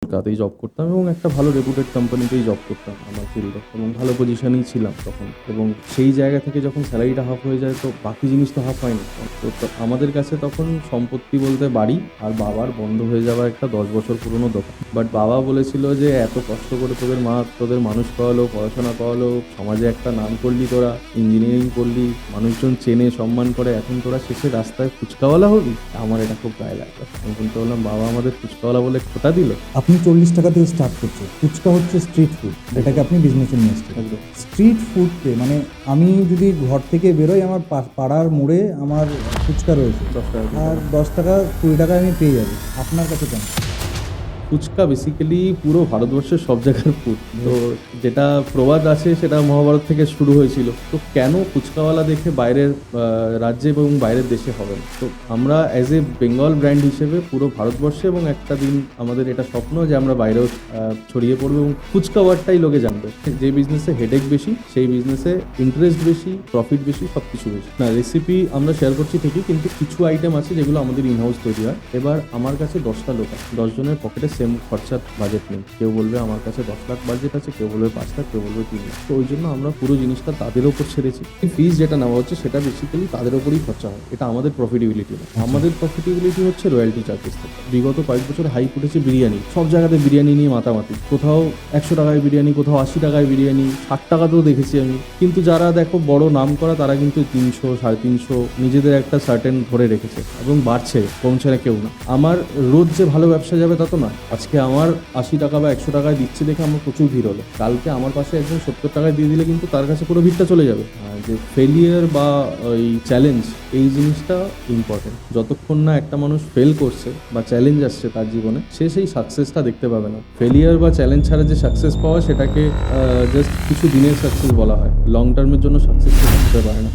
কলকাতাতেই জব করতাম এবং একটা ভালো রেপুটেড কোম্পানিতেই জব করতাম আমার ফিল্ডে এবং ভালো পজিশনেই ছিলাম তখন। এবং সেই জায়গা থেকে যখন স্যালারিটা হাফ হয়ে যায় তো বাকি জিনিস তো হাফ হয় না। তো আমাদের কাছে তখন সম্পত্তি বলতে বাড়ি আর বাবার বন্ধ হয়ে যাওয়া একটা 10 বছর পুরনো দোকান। বাট বাবা বলেছিল যে এত কষ্ট করে তোদের মানুষ করালো, পড়াশোনা করালো, সমাজে একটা নাম করলি, তোরা ইঞ্জিনিয়ারিং করলি, মানুষজন চেনে সম্মান করে, এখন তোরা শেষে রাস্তায় ফুচকাওয়ালা হবি। আমার এটা খুব গায়ে লাগলো। আমি বলতে বললাম, বাবা আমাদের ফুচকাওয়ালা বলে খোটা দিল। আপনি 40 টাকা থেকে স্টার্ট করছেন। ফুচকা হচ্ছে স্ট্রিট ফুড, এটাকে আপনি বিজনেসে নিয়ে এসছেন। একদম। স্ট্রিট ফুডকে মানে আমি যদি ঘর থেকে বেরোই, আমার পাড়ার মোড়ে আমার ফুচকা রয়েছে, 10 টাকা আর 10 টাকা 20 টাকায় আমি পেয়ে যাবো। আপনার কাছে কেন? ফুচকা বেসিক্যালি পুরো ভারতবর্ষের সব জায়গার ফুড। তো যেটা প্রবাদ আছে সেটা মহাভারত থেকে শুরু হয়েছিল। তো কেন ফুচকাওয়ালা দেখে বাইরের রাজ্যে এবং বাইরের দেশে হবে না? তো আমরা অ্যাজ এ বেঙ্গল ব্র্যান্ড হিসেবে পুরো ভারতবর্ষে এবং একটা দিন আমাদের এটা স্বপ্ন যে আমরা বাইরেও ছড়িয়ে পড়বো এবং ফুচকা ওয়ার্ডটাই লোকে জানবে। যে বিজনেসে হেডেক বেশি সেই বিজনেসে ইন্টারেস্ট বেশি, প্রফিট বেশি, সব কিছু বেশি। না, রেসিপি আমরা শেয়ার করছি ঠিকই, কিন্তু কিছু আইটেম আছে যেগুলো আমাদের ইনহাউস তৈরি হয়। এবার আমার কাছে 10টা লোক আছে, 10 জনের পকেটে সেম খরচার বাজেট নেই। কেউ বলবে আমার কাছে 10 লাখ বাজেট আছে, কেউ বলবে 5 লাখ, কেউ বলবে 3 লাখ। তো ওই জন্য আমরা পুরো জিনিসটা তাদের ওপর ছেড়েছি। ফিস যেটা নেওয়া হচ্ছে সেটা বেসিক্যালি তাদের ওপরই খরচা হয়। এটা আমাদের প্রফিটেবিলিটি না। আমাদের প্রফিটেবিলিটি হচ্ছে রয়্যালটি চার্জেস থেকে। বিগত কয়েক বছর হাইপ উঠেছে বিরিয়ানি, সব জায়গাতে বিরিয়ানি নিয়ে মাতামাতি। কোথাও 100 টাকায় বিরিয়ানি, কোথাও 80 টাকায় বিরিয়ানি, 60 টাকাতেও দেখেছি আমি। কিন্তু যারা দেখো বড় নাম করা তারা কিন্তু 300, 350 নিজেদের একটা সার্টেন ধরে রেখেছে এবং বাড়ছে, কমছে না কেউ না। আমার রোজ যে ভালো ব্যবসা যাবে তা তো না। আজকে আমার 80 টাকা বা 100 টাকায় দিচ্ছে দেখে আমার প্রচুর ভিড় হলো, কালকে আমার পাশে একজন 70 টাকায় দিয়ে দিলে কিন্তু তার কাছে পুরো ভিড়টা চলে যাবে। যে ফেলিয়ার বা ওই চ্যালেঞ্জ, এই জিনিসটা ইম্পর্টেন্ট। যতক্ষণ না একটা মানুষ ফেল করছে বা চ্যালেঞ্জ আসছে তার জীবনে, সে সেই সাকসেসটা দেখতে পাবে না। ফেলিয়ার বা চ্যালেঞ্জ ছাড়া যে সাকসেস পাওয়া, সেটাকে জাস্ট কিছু দিনের সাকসেস বলা হয়, লং টার্মের জন্য সাকসেস হতে পারে না।